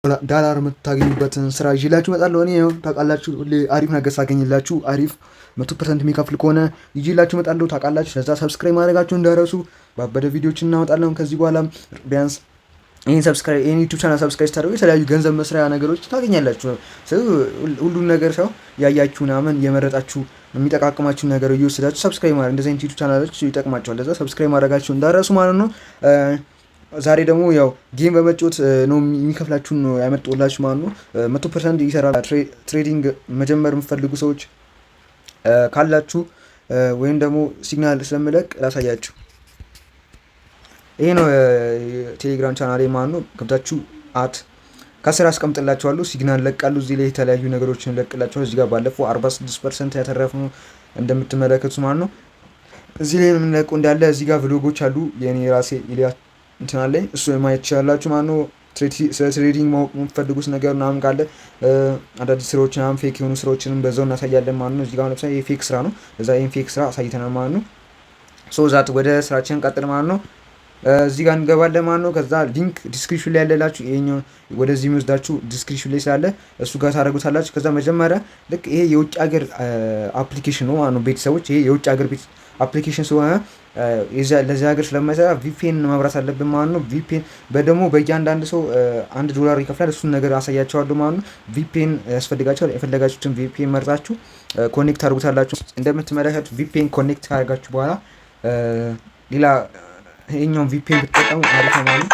ዳላር የምታገኙበትን ስራ ይዤላችሁ እመጣለሁ። እኔ ታውቃላችሁ ሁሌ አሪፍ ነገር ሳገኝላችሁ አሪፍ 100% የሚከፍል ከሆነ ይዤላችሁ እመጣለሁ። ታውቃላችሁ። ለዛ ሰብስክራይብ ማድረጋችሁ እንዳረሱ ባበደ ቪዲዮዎች እናመጣለን። ከዚህ በኋላ ቢያንስ ይህን ዩቱብ ቻናል ሰብስክራይብ ታደርጉ የተለያዩ ገንዘብ መስሪያ ነገሮች ታገኛላችሁ። ሁሉን ነገር ሰው ያያችሁ ምናምን የመረጣችሁ የሚጠቃቅማችሁ ነገር እየወሰዳችሁ ሰብስክራይብ ማድረግ እንደዚህ አይነት ዩቱብ ቻናሎች ይጠቅማቸዋል። ለዛ ሰብስክራይብ ማድረጋችሁ እንዳረሱ ማለት ነው። ዛሬ ደግሞ ያው ጌም በመጫወት ነው የሚከፍላችሁን ነው ያመጣሁላችሁ ማለት ነው። 100% ይሰራል። ትሬዲንግ መጀመር የምትፈልጉ ሰዎች ካላችሁ ወይም ደግሞ ሲግናል ስለምለቅ ላሳያችሁ። ይሄ ነው ቴሌግራም ቻናሌ ማለት ነው። ገብታችሁ ከስር አስቀምጥላችኋለሁ። ሲግናል ለቃሉ እዚህ ላይ የተለያዩ ነገሮችን ለቅላችኋለሁ። እዚህ ጋር ባለፈው 46% ያተረፍነው እንደምትመለከቱት ማለት ነው። እዚህ ላይ የምንለቀው እንዳለ እዚህ ጋር ቭሎጎች አሉ የኔ ራሴ እንትና ላይ እሱ ማየት ትችላላችሁ ማለት ነው። ስለ ትሬዲንግ ማወቅ የምትፈልጉት ነገር ምናምን ካለ አዳዲስ ስራዎች ምናምን ፌክ የሆኑ ስራዎችንም በዛው እናሳያለን ማለት ነው። እዚህ ጋር ለምሳሌ የፌክ ስራ ነው። እዛ ይሄን ፌክ ስራ አሳይተናል ማለት ነው። ዛት ወደ ስራችን ቀጥል ማለት ነው። እዚህ ጋር እንገባለን ማለት ነው። ከዛ ሊንክ ዲስክሪፕሽን ላይ ያለላችሁ ይሄኛው ወደዚህ የሚወስዳችሁ ዲስክሪፕሽን ላይ ስላለ እሱ ጋር ታደርጉታላችሁ። ከዛ መጀመሪያ ልክ ይሄ የውጭ ሀገር አፕሊኬሽን ነው ማለት ነው። ቤተሰቦች ይሄ የውጭ ሀገር አፕሊኬሽን ስለሆነ ለዚህ ሀገር ስለማይሰራ ቪፒኤን መብራት አለብን ማለት ነው። ቪፒኤን ደግሞ በእያንዳንድ ሰው $1 ይከፍላል። እሱን ነገር አሳያቸዋለሁ ማለት ነው። ቪፒኤን ያስፈልጋቸዋል። የፈለጋችሁትን ቪፒኤን መርጣችሁ ኮኔክት አድርጉታላችሁ። እንደምትመለከቱት ቪፒኤን ኮኔክት ካደርጋችሁ በኋላ ሌላ ይሄኛውን ቪፒኤን ብትጠቀሙ አሪፍ ነው ማለት ነው።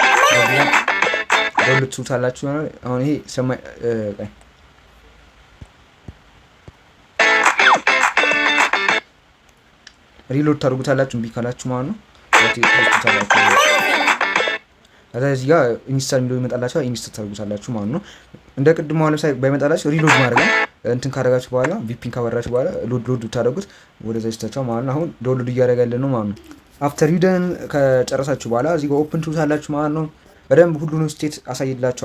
ዳውንሎድ ትሉታላችሁ። አሁን ይሄ ሰማይ ሪሎድ ታደርጉታላችሁ እምቢ ካላችሁ ማለት ነው። ከዛ እዚህ ጋር ኢንስታል የሚለው ይመጣላችሁ። ኢንስታል ታደርጉታላችሁ ማለት ነው። እንደ ቅድም አሁን ለምሳሌ ባይመጣላችሁ ሪሎድ ማድረግ እንትን ካደረጋችሁ በኋላ ቪፒን ካበራችሁ በኋላ ሎድ ታደርጉት ወደዛ ይስተቻው ማለት ነው። አሁን ዳውንሎድ እያደረጋልን ነው ማለት ነው። አፍተር ዩደን ከጨረሳችሁ በኋላ እዚህ ጋር ኦፕን ትሉታላችሁ ማለት ነው። በደንብ ሁሉንም ስቴት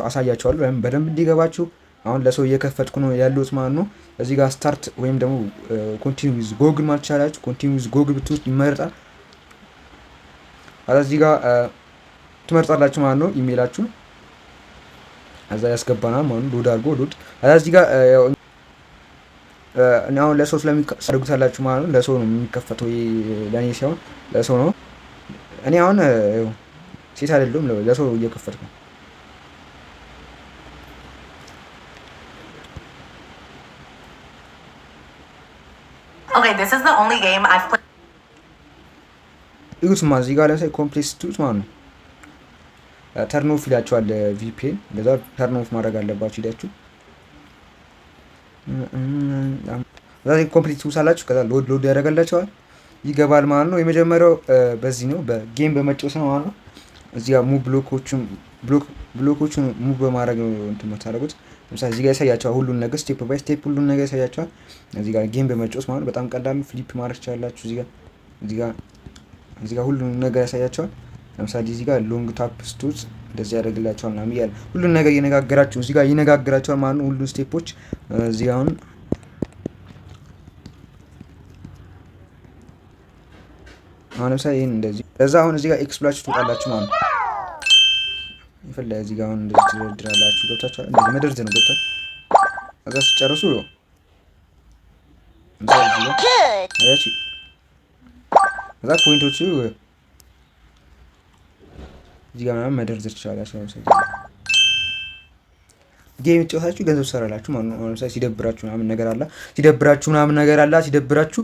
አሳያችኋለሁ ወይም በደንብ እንዲገባችሁ። አሁን ለሰው እየከፈትኩ ነው ያለሁት ማለት ነው። እዚህ ጋር ስታርት ወይም ደግሞ ኮንቲኒው ዊዝ ጎግል ማለት ትችላላችሁ። ኮንቲኒው ዊዝ ጎግል ብትወስድ ይመረጣል። እዚህ ጋር ትመርጣላችሁ ማለት ነው። ኢሜይላችሁ እዛ ያስገባናል ማለት ነው። ሎድ አድርጎ ሎድ እዚህ ጋር አሁን ለሰው ስለሚያደርጉታላችሁ ማለት ነው። ለሰው ነው የሚከፈተው፣ ለእኔ ሳይሆን ለሰው ነው። እኔ አሁን ሴት አይደለሁም፣ ለሰው እየከፈትኩ ነው። Okay, this is the only game I've played. እዩት ማለት እዚህ ጋር ለምሳሌ ኮምፕሌክስ ቱት ማለት ነው። ተርን ኦፍ ይላችኋል ቪፒኤን። ለዛ ተርን ኦፍ ማድረግ አለባችሁ ሄዳችሁ እዛ ኮምፕሊት ትውሳላችሁ። ከዛ ሎድ ያደርጋላችኋል ይገባል ማለት ነው። የመጀመሪያው በዚህ ነው፣ በጌም በመጫወት ነው ማለት ነው። እዚህ ጋር ሙቭ ብሎኮቹን ሙቭ በማድረግ ነው እንትን የምታደርጉት። ለምሳሌ እዚህ ጋር ያሳያችኋል ሁሉን ነገር ስቴፕ ባይ ስቴፕ ሁሉን ነገር ያሳያችኋል። እዚህ ጋር ጌም በመጫወት ማለት በጣም ቀላል ነው። ፍሊፕ ማድረግ ትችላላችሁ። እዚህ ጋር ሁሉን ነገር ያሳያችኋል። ለምሳሌ እዚህ ጋር ሎንግ ታፕ ስቱት እንደዚህ ያደርግላችኋል ምናምን እያለ ሁሉን ነገር እየነጋገራችሁ እዚህ ጋር ይነጋግራችኋል ማለት ነው። ሁሉን ስቴፖች እዚህ ጋር አሁን ለምሳሌ ይሄን እንደዚህ ለዛ አሁን እዚህ ጋር ኤክስፕላችሁ ትወጣላችሁ ማለት ነው። ይፈላ እዚህ ጋር አሁን እንደዚህ ትደረድራላችሁ። ገብታችኋል? እንደዚህ መደርደር ነው። ገብታችኋል? ከዛ ሲጨርሱ ከዛ ፖይንቶቹ እዚህ ጋር ምናምን መደርደር ትችላላችሁ። ጌም ጨዋታችሁ ገንዘብ ትሰራላችሁ ማለት ነው። ለምሳሌ ሲደብራችሁ ምናምን ነገር አለ ሲደብራችሁ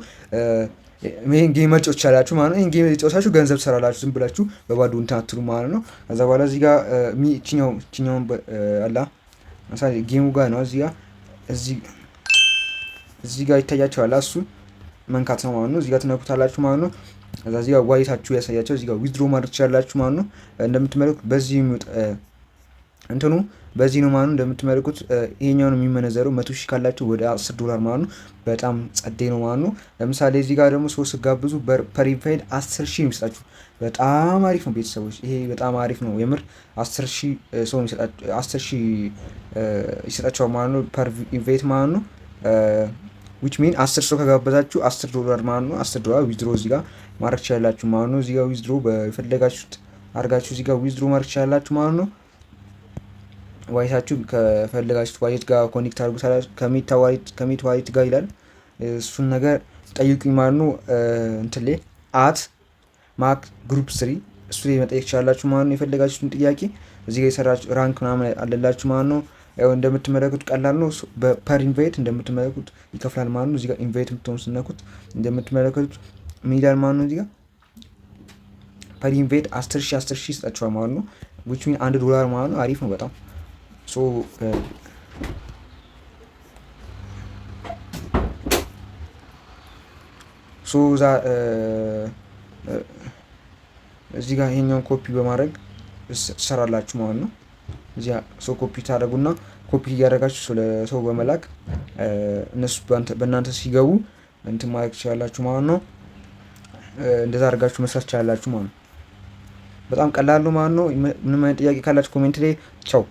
ይሄን ጌም መጫወት ትችላላችሁ ማለት ነው። ይሄን ጌም ጨዋታችሁ ገንዘብ ትሰራላችሁ። ዝም ብላችሁ በባዶ እንትን አትሉ ማለት ነው። ከዛ በኋላ እዚህ ጋር እቺኛውን አላ ለምሳሌ ጌሙ ጋር ነው። እዚህ ጋር ይታያችኋል። እሱ መንካት ነው ማለት ነው። እዚህ ጋር ትነኩታላችሁ ማለት ነው። ከዛ እዚህ ጋር ዋይታችሁ ያሳያቸው። እዚህ ጋር ዊዝድሮ ማድረግ ትችላላችሁ ማለት ነው። እንደምትመለከቱት በዚህ የሚወጣ እንትኑ በዚህ ነው ማለት ነው። እንደምትመለከቱት ይሄኛው ነው የሚመነዘረው 100,000 ካላችሁ ወደ $10 ማለት ነው። በጣም ጸዴ ነው ማለት ነው። ለምሳሌ እዚህ ጋር ደግሞ ሰው ስጋብዙ ፐር ኢንቫይት 10,000 የሚሰጣችሁ በጣም አሪፍ ነው ቤተሰቦች። ይሄ በጣም አሪፍ ነው የምር 10,000 ሰው የሚሰጣችሁ 10,000 ይሰጣችኋል ማለት ነው ፐር ኢንቫይት ማለት ነው። which mean 10 ሰው ከጋበዛችሁ $10 ማለት ነው። $10 ዊዝድሮ እዚህ ጋር ማድረግ ትችላላችሁ ማለት ነው። እዚህ ጋር ዊዝድሮ በፈለጋችሁት አድርጋችሁ እዚህ ጋር ዊዝድሮ ማድረግ ትችላላችሁ ማለት ነው። ዋሌታችሁ ከፈለጋችሁት ዋሌት ጋር ኮኔክት አድርጉታላችሁ ከሜታ ዋሌት ጋር ይላል። እሱን ነገር ጠይቁኝ ማለት ነው። እንትን ላይ @ማክ ግሩፕ 3 እሱ ላይ መጠየቅ ትችላላችሁ ማለት ነው። የፈለጋችሁትን ጥያቄ እዚህ ጋር የሰራችሁ ራንክ ምናምን አለላችሁ ማለት ነው። ያው እንደምትመለከቱት ቀላል ነው። በፐር ኢንቫይት እንደምትመለከቱት ይከፍላል ማለት ነው። እዚህ ጋር ኢንቫይት የምትሆኑ ስነኩት እንደምትመለከቱት ሚሊዮን ማለት ነው። እዚህ ጋር ፐር ኢንቫይት 10,000 ይሰጣችኋል ማለት ነው። which mean $1 ማለት ነው። አሪፍ ነው በጣም እዚህ ጋር ይሄኛውን ኮፒ በማድረግ ትሰራላችሁ ማለት ነው። እዚያ ኮፒ ታደርጉና ኮፒ እያደረጋችሁ ለሰው በመላክ እነሱ በእናንተ ሲገቡ እንትን ማድረግ ትችላላችሁ ማለት ነው። እንደዛ አድርጋችሁ መስራት ትችላላችሁ ማለት ነው። በጣም ቀላል ነው ማለት ነው። ምንም አይነት ጥያቄ ካላችሁ ኮሜንት ላይ ቻው።